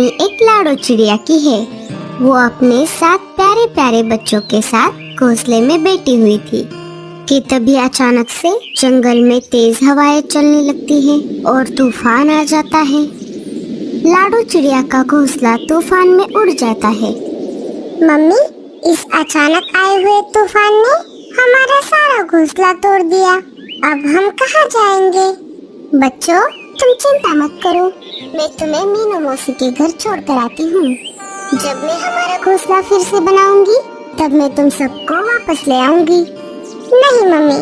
कहानी एक लाडो चिड़िया की है। वो अपने 7 प्यारे प्यारे बच्चों के साथ घोंसले में बैठी हुई थी कि तभी अचानक से जंगल में तेज हवाएं चलने लगती हैं और तूफान आ जाता है। लाडो चिड़िया का घोंसला तूफान में उड़ जाता है। मम्मी, इस अचानक आए हुए तूफान ने हमारा सारा घोंसला तोड़ दिया। अब हम कहाँ जाएंगे? बच्चों, तुम चिंता मत करो, मैं तुम्हें मीनू मौसी के घर छोड़ कर आती हूँ। जब मैं हमारा घोंसला फिर से बनाऊंगी तब मैं तुम सबको वापस ले आऊंगी। नहीं मम्मी,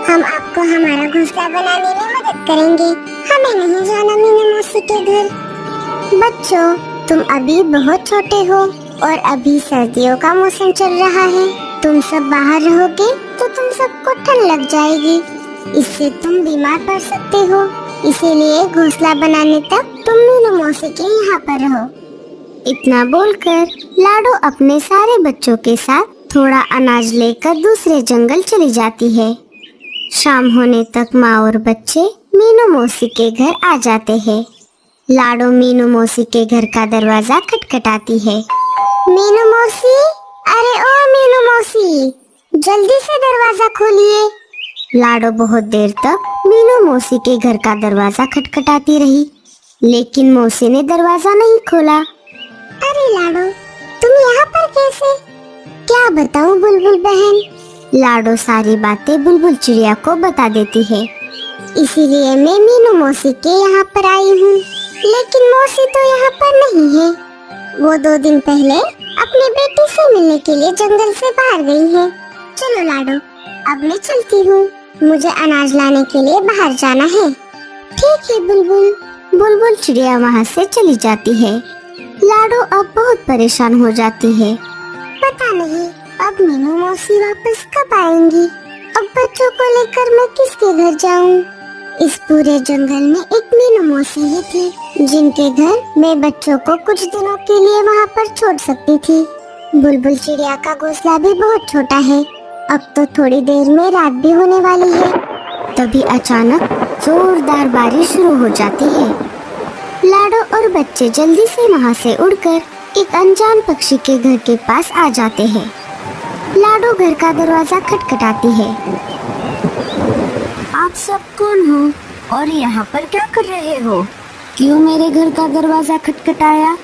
हम आपको हमारा घोंसला बनाने में मदद करेंगे। हमें नहीं जाना मीनू मौसी के घर। बच्चों, तुम अभी बहुत छोटे हो और अभी सर्दियों का मौसम चल रहा है। तुम सब बाहर रहोगे तो तुम सबको ठंड लग जाएगी, इससे तुम बीमार पड़ सकते हो। इसीलिए घोंसला बनाने तक तुम मीनू मौसी के यहाँ पर रहो। इतना बोलकर लाडो अपने सारे बच्चों के साथ थोड़ा अनाज लेकर दूसरे जंगल चली जाती है। शाम होने तक माँ और बच्चे मीनू मौसी के घर आ जाते हैं। लाडो मीनू मौसी के घर का दरवाजा खटखटाती है। मीनू मौसी, अरे ओ मीनू मौसी, जल्दी से दरवाजा खोलिए। लाडो बहुत देर तक मीनू मौसी के घर का दरवाजा खटखटाती रही, लेकिन मौसी ने दरवाजा नहीं खोला। अरे लाडो, तुम यहाँ पर कैसे? क्या बताऊँ बुलबुल बहन? लाडो सारी बातें बुलबुल चिड़िया को बता देती है। इसीलिए मैं मीनू मौसी के यहाँ पर आई हूँ, लेकिन मौसी तो यहाँ पर नहीं है। वो 2 दिन पहले अपनी बेटी से मिलने के लिए जंगल से बाहर गई है। चलो लाडो, अब मैं चलती हूँ, मुझे अनाज लाने के लिए बाहर जाना है। ठीक है बुलबुल। बुलबुल चिड़िया वहाँ से चली जाती है। लाडो अब बहुत परेशान हो जाती है। पता नहीं अब मीनू मौसी वापस कब आएंगी। अब बच्चों को लेकर मैं किसके घर जाऊँ? इस पूरे जंगल में एक मीनू मौसी ही थी, जिनके घर मैं बच्चों को कुछ दिनों के लिए वहाँ पर छोड़ सकती थी। बुलबुल चिड़िया का घोंसला भी बहुत छोटा है। अब तो थोड़ी देर में रात भी होने वाली है। तभी अचानक जोरदार बारिश शुरू हो जाती है। लाडो और बच्चे जल्दी से वहाँ से उड़कर एक अनजान पक्षी के घर के पास आ जाते हैं। लाडो घर का दरवाजा खटखटाती है। आप सब कौन हो और यहाँ पर क्या कर रहे हो? क्यों मेरे घर का दरवाजा खटखटाया?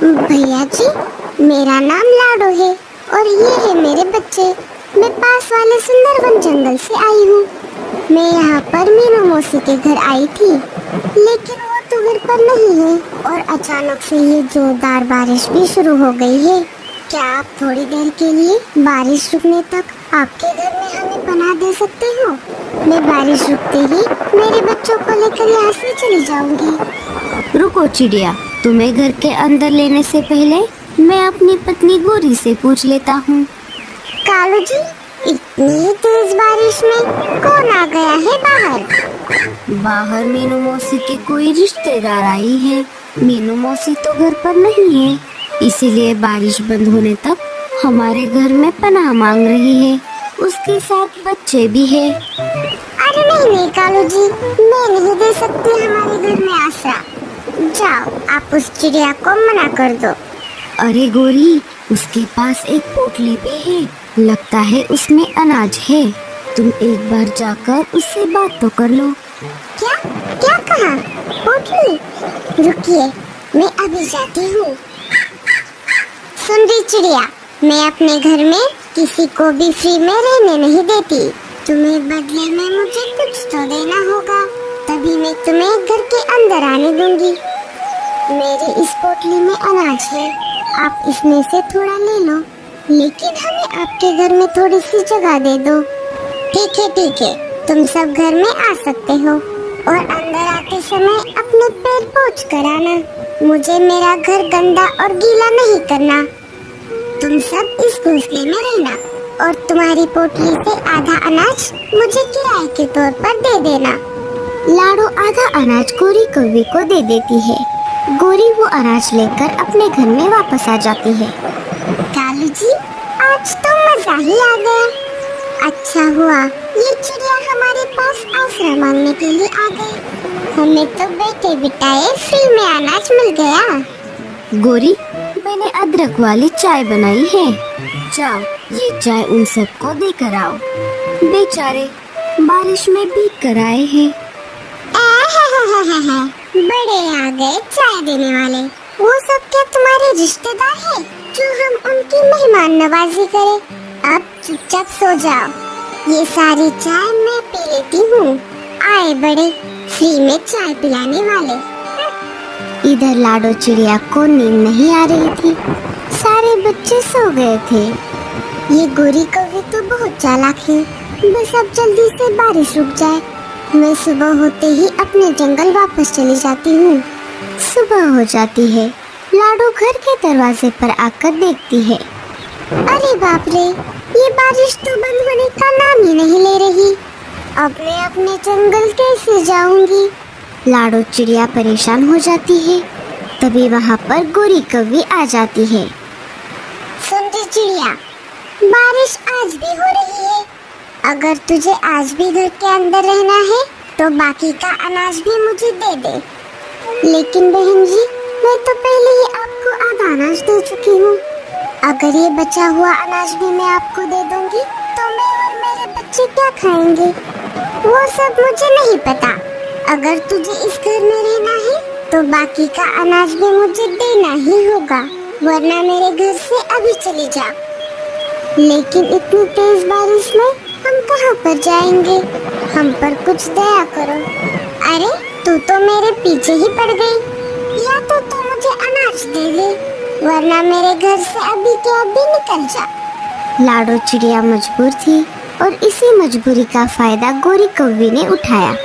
भैया जी, मेरा नाम लाडो है और ये है मेरे बच्चे। मैं पास वाले सुंदरवन जंगल से आई हूँ। मैं यहाँ पर मीनू मौसी के घर आई थी, लेकिन वो तो घर पर नहीं है और अचानक से ये जोरदार बारिश भी शुरू हो गई है। क्या आप थोड़ी देर के लिए बारिश रुकने तक आपके घर में हमें पनाह दे सकते हो? मैं बारिश रुकते ही मेरे बच्चों को लेकर यहाँ से चली जाऊंगी। रुको चिड़िया, तुम्हें घर के अंदर लेने से पहले मैं अपनी पत्नी गोरी से पूछ लेता हूँ। कालू जी, इतनी तेज बारिश में कौन आ गया है बाहर? बाहर मीनू मौसी के कोई रिश्तेदार आई है। मीनू मौसी तो घर पर नहीं है, इसीलिए बारिश बंद होने तक हमारे घर में पनाह मांग रही है। उसके साथ बच्चे भी है। अरे नहीं कालू जी, मैं नहीं दे सकती हमारे घर में आसरा। जाओ, आप उस चिड़िया को मना कर दो। अरे गोरी, उसके पास एक पोटली भी है, लगता है उसमें अनाज है। तुम एक बार जाकर उससे बात तो कर लो। क्या क्या कहा? पोटली? रुकिए, मैं अभी जाती हूँ। सुन रही चिड़िया, मैं अपने घर में किसी को भी फ्री में रहने नहीं देती। तुम्हें बदले में मुझे कुछ तो देना होगा, तभी मैं तुम्हें घर के अंदर आने दूंगी। मेरी इस पोटली में अनाज है, आप इसमें से थोड़ा ले लो, लेकिन हमें आपके घर में थोड़ी सी जगह दे दो। ठीक है, तुम सब घर में आ सकते हो और अंदर आते समय अपने पैर पोंछ कर आना। मुझे मेरा घर गंदा और गीला नहीं करना। तुम सब इस घोंसले में रहना और तुम्हारी पोटली से आधा अनाज मुझे किराए के तौर पर दे देना। लाडो आधा अनाज गोरी कौवे को दे देती है। गोरी वो अनाज लेकर अपने घर में वापस आ जाती है। कालू जी, आज तो मजा ही आ गया। अच्छा हुआ ये चिड़िया हमारे पास आसरा मांगने के लिए आ गई। हमें तो बैठे बिठाए फ्री में अनाज मिल गया। गोरी, मैंने अदरक वाली चाय बनाई है, जाओ ये चाय उन सबको देकर आओ। बेचारे बारिश में भीग कर आए हैं। बड़े आ गए चाय देने वाले। वो सब क्या तुम्हारे रिश्तेदार हैं जो हम उनकी मेहमान नवाजी करें? अब चुपचाप सो जाओ, ये सारी चाय मैं पी लेती हूँ। आए बड़े फ्री में चाय पिलाने वाले। इधर लाडो चिड़िया को नींद नहीं आ रही थी, सारे बच्चे सो गए थे। ये गोरी कौवे तो बहुत चालाक है, बस अब जल्दी से बारिश रुक जाए, मैं सुबह होते ही अपने जंगल वापस चली जाती हूँ। सुबह हो जाती है, लाडो घर के दरवाजे पर आकर देखती है। अरे बाप रे, ये बारिश तो बंद होने का नाम ही नहीं ले रही। अब मैं अपने जंगल कैसे जाऊंगी? लाडो चिड़िया परेशान हो जाती है। तभी वहाँ पर गोरी कौवी आ जाती है। सुन रे चिड़िया, बारिश आज भी हो रही है। अगर तुझे आज भी घर के अंदर रहना है तो बाकी का अनाज भी मुझे दे दे। लेकिन बहन जी, मैं तो पहले ही आपको आधा अनाज दे चुकी हूँ। अगर ये बचा हुआ अनाज भी मैं आपको दे दूंगी तो मैं और मेरे बच्चे क्या खाएंगे? वो सब मुझे नहीं पता। अगर तुझे इस घर में रहना है तो बाकी का अनाज भी मुझे देना ही होगा, वरना मेरे घर से अभी चली जा। लेकिन इतनी तेज बारिश में हम कहाँ पर जाएंगे? हम पर कुछ दया करो। अरे तू तो मेरे पीछे ही पड़ गई, या तो तू मुझे अनाज दे दे, वरना मेरे घर से अभी के अभी निकल जा। लाडो चिड़िया मजबूर थी और इसी मजबूरी का फायदा गोरी कौवी ने उठाया।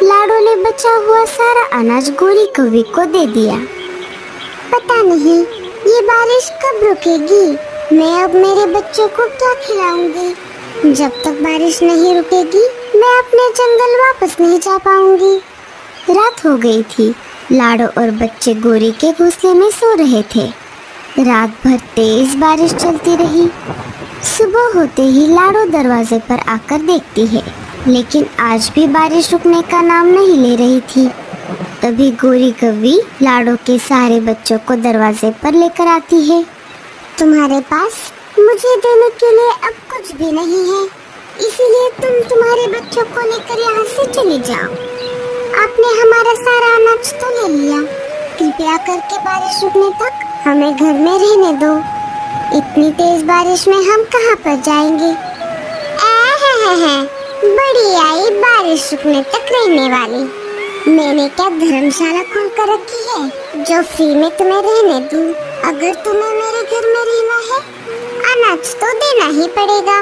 लाडो ने बचा हुआ सारा अनाज गोरी कौवी को दे दिया। पता नहीं ये बारिश कब रुकेगी। मैं अब मेरे बच्चों को क्या खिलाऊंगी? जब तक बारिश नहीं रुकेगी मैं अपने जंगल वापस नहीं जा पाऊंगी। रात हो गई थी। लाडो और बच्चे गोरी के घोंसले में सो रहे थे। रात भर तेज बारिश चलती रही। सुबह होते ही लाडो दरवाजे पर आकर देखती है, लेकिन आज भी बारिश रुकने का नाम नहीं ले रही थी। तभी गोरी कौवी लाडो के सारे बच्चों को दरवाजे पर लेकर आती है। तुम्हारे पास मुझे देने के लिए अब कुछ भी नहीं है, इसीलिए तुम तुम्हारे बच्चों को लेकर यहाँ से चले जाओ। आपने हमारा सारा अनाज तो ले लिया, कृपया करके बारिश रुकने तक हमें घर में रहने दो। इतनी तेज बारिश में हम कहाँ पर जाएंगे? बड़ी आई बारिश रुकने तक रहने वाली। मैंने क्या धर्मशाला खोल कर रखी है जो फ्री में तुम्हें रहने दूं? अगर तुम्हें मेरे घर में रहना है अनाज तो देना ही पड़ेगा।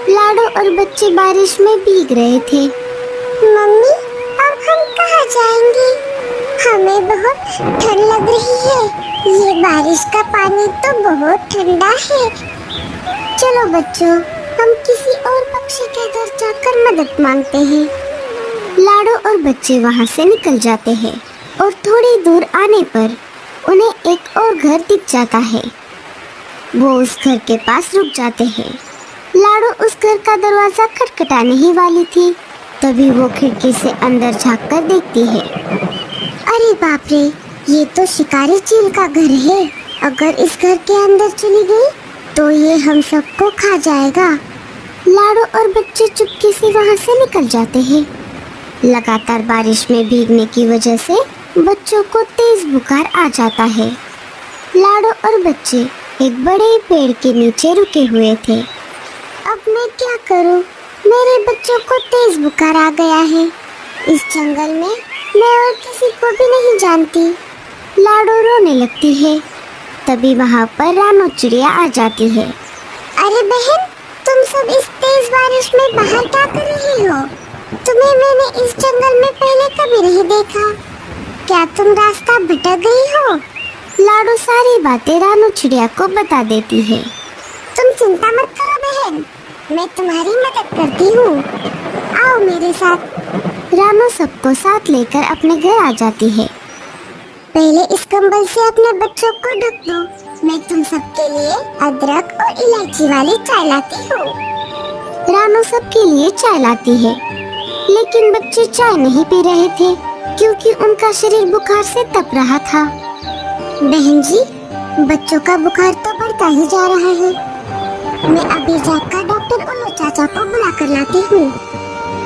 लाडो और बच्चे बारिश में भीग रहे थे। मम्मी, अब हम कहाँ जाएंगे? हमें बहुत ठंड लग रही है। ये बारिश का पानी तो बहुत ठंडा है। चलो बच्चों, हम किसी और पक्षी के घर जाकर मदद मांगते हैं। लाडो और बच्चे वहाँ से निकल जाते हैं और थोड़ी दूर आने पर उन्हें एक और घर दिख जाता है। वो उस घर के पास रुक जाते हैं। लाडो उस घर का दरवाजा खटखटाने ही वाली थी, तभी वो खिड़की से अंदर झांक कर देखती है। अरे बाप रे, ये तो शिकारी चील का घर है। अगर इस घर के अंदर चली गई तो ये हम सबको खा जाएगा। लाडो और बच्चे चुपके से वहाँ से निकल जाते हैं। लगातार बारिश में भीगने की वजह से बच्चों को तेज बुखार आ जाता है। लाडो और बच्चे एक बड़े पेड़ के नीचे रुके हुए थे। अब मैं क्या करूं? मेरे बच्चों को तेज बुखार आ गया है। इस जंगल में मैं और किसी को भी नहीं जानती। लाडो रोने लगती है। तभी वहाँ पर रानो चिड़िया आ जाती है। अरे बहन, तुम सब इस तेज बारिश में बाहर क्या कर रही हो? तुम्हें मैंने इस जंगल में पहले कभी नहीं देखा। क्या तुम रास्ता भटक गई हो? लाडो सारी बातें रानो चिड़िया को बता देती है। तुम चिंता मत करो बहन, मैं तुम्हारी मदद करती हूँ। आओ मेरे साथ। रानो सबको साथ लेकर अपने घर आ जाती है। पहले इस कंबल से अपने बच्चों को ढक दो। मैं तुम सबके लिए अदरक और इलायची वाली चाय लाती हूँ। रानो सबके लिए चाय लाती है, लेकिन बच्चे चाय नहीं पी रहे थे। क्योंकि उनका शरीर बुखार से तप रहा था। बहन जी, बच्चों का बुखार तो बढ़ता ही जा रहा है। मैं अभी जाकर डॉक्टर उल्लू चाचा को बुला कर लाती हूँ।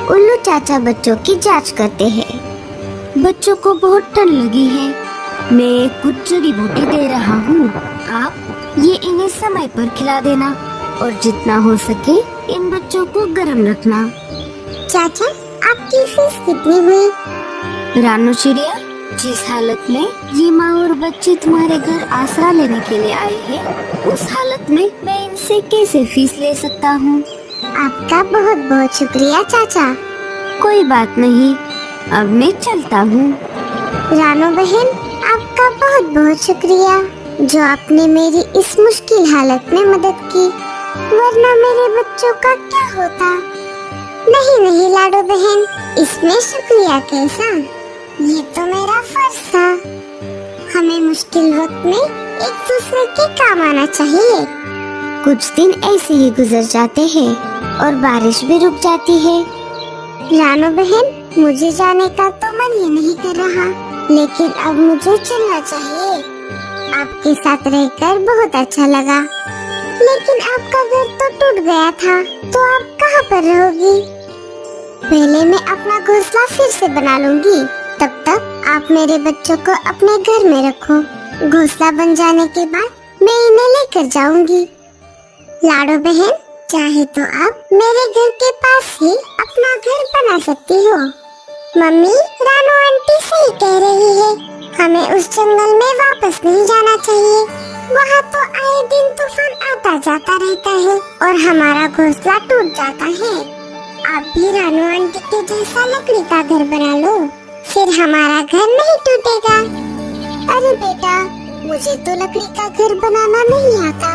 उल्लू चाचा बच्चों की जांच करते हैं। बच्चों को बहुत ठंड लगी है। मैं कुछ जड़ी बूटी दे रहा हूँ। आप ये इन्हें समय पर खिला देना और जितना हो सके इन बच्चों को गर्म रखना। चाचा, आपकी फीस कितनी हुई? रानू चिड़िया, जिस हालत में ये माँ और बच्चे तुम्हारे घर आसरा लेने के लिए आए हैं, उस हालत में मैं इनसे कैसे फीस ले सकता हूँ? आपका बहुत बहुत शुक्रिया चाचा। कोई बात नहीं, अब मैं चलता हूँ। रानू बहन, आपका बहुत बहुत शुक्रिया जो आपने मेरी इस मुश्किल हालत में मदद की, वरना मेरे बच्चों का क्या होता? नहीं नहीं लाडो बहन, इसमें शुक्रिया कैसा? ये तो मेरा फर्ज था। हमें मुश्किल वक्त में एक दूसरे के काम आना चाहिए। कुछ दिन ऐसे ही गुजर जाते हैं और बारिश भी रुक जाती है। रानू बहन, मुझे जाने का तो मन ही नहीं कर रहा, लेकिन अब मुझे चलना चाहिए। आपके साथ रहकर बहुत अच्छा लगा, लेकिन आपका घर तो टूट गया था, तो आप कहाँ पर रहोगी? पहले मैं अपना घोंसला फिर से बना लूंगी, तब तक आप मेरे बच्चों को अपने घर में रखो। घोंसला बन जाने के बाद मैं इन्हें लेकर जाऊंगी। लाडो बहन, चाहे तो आप मेरे घर के पास ही अपना घर बना सकती हो। मम्मी, रानू आंटी सही कह रही है, हमें उस जंगल में वापस नहीं जाना चाहिए। वहाँ तो आए दिन तूफान आता जाता रहता है और हमारा घोंसला टूट जाता है। आप भी रानू आंटी के जैसा लकड़ी का घर बना लो, फिर हमारा घर नहीं टूटेगा। अरे बेटा, मुझे तो लकड़ी का घर बनाना नहीं आता।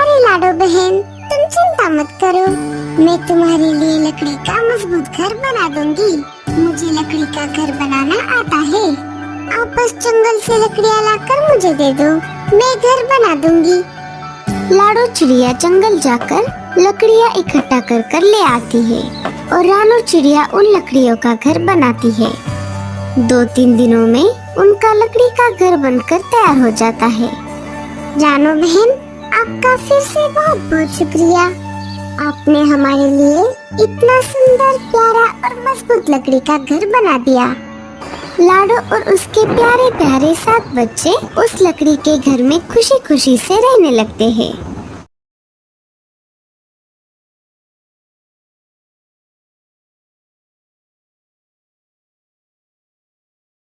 अरे लाडो बहन, तुम चिंता मत करो, मैं तुम्हारे लिए लकड़ी का मजबूत घर बना दूंगी। मुझे लकड़ी का घर बनाना आता है। आप बस जंगल से लकड़ियाँ लाकर मुझे दे दो, मैं घर बना दूंगी। लाडो चिड़िया जंगल जाकर लकड़ियाँ इकट्ठा कर कर ले आती है और रानू चिड़िया उन लकड़ियों का घर बनाती है। 2-3 दिनों में उनका लकड़ी का घर बनकर तैयार हो जाता है। रानू बहन, आपका फिर से बहुत बहुत शुक्रिया। आपने हमारे लिए इतना सुंदर, प्यारा और मजबूत लकड़ी का घर बना दिया। लाडो और उसके प्यारे प्यारे 7 बच्चे उस लकड़ी के घर में खुशी खुशी से रहने लगते हैं।